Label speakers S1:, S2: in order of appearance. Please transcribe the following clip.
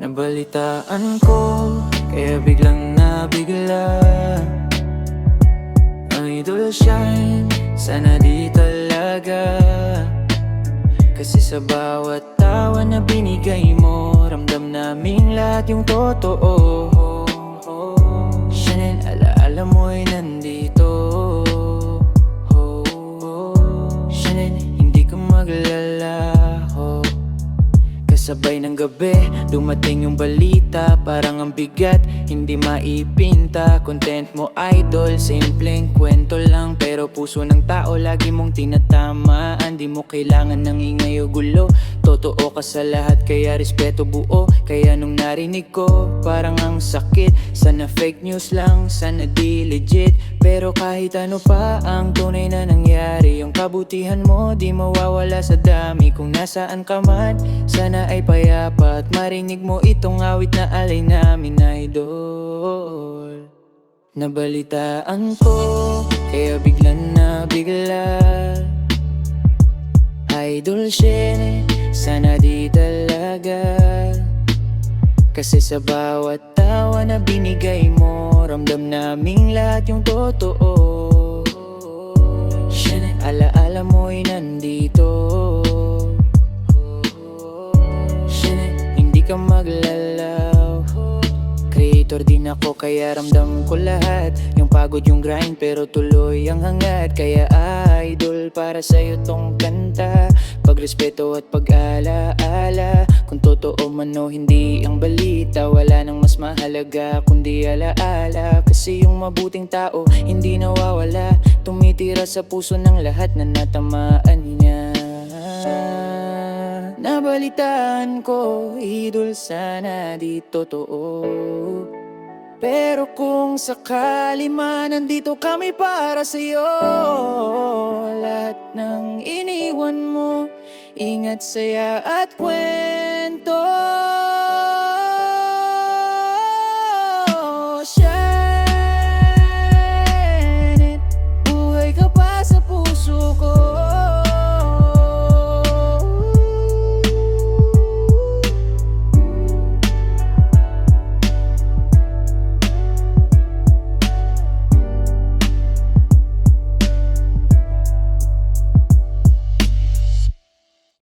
S1: Nabalitaan ko, kaya biglang nabigla. Idol shine, sana di talaga. Kasi sa bawat tawa na binigay mo, ramdam naming lahat yung totoo. Chanel, alaala mo'y nandito. Chanel, hindi ka maglalaho. Kasabay ng gabi, dumating yung balita. Parang ang bigat, hindi maipinta. Content mo idol, simpleng kwento lang. Pero puso ng tao, lagi mong tinatamaan. Di mo kailangan ng ingay o gulo. Totoo ka sa lahat, kaya respeto buo. Kaya nung narinig ko, parang ang sakit. Sana fake news lang, sana di legit. Pero kahit ano pa ang tunay na nangyari, yung kabutihan mo di mawawala sa dami. Kung nasaan ka man, sana ay payapa at marinig mo itong awit na alay namin, idol. Nabalitaan ko, kaya biglang nabigla. Idol Shen, sana di talaga. Kasi sa bawat tawa na binigay mo, ramdam naming lahat yung totoo. Shen, alaala mo'y nandito. Hindi ka maglalaw. Creator din ako, kaya ramdam ko lahat. Yung pagod, yung grind, pero tuloy ang hangat. Kaya idol, para sa'yo tong kanta. Pagrespeto at pag-alaala. Kung totoo man o hindi ang balita, wala nang mas mahalaga kundi alaala. Kasi yung mabuting tao hindi nawawala, tumitira sa puso ng lahat na natamaan niya. Nabalitaan ko, idol, sana di totoo. Pero kung sakali man, nandito kami para sa'yo. Lahat ng iniwan mo, ingat, saya at kwento.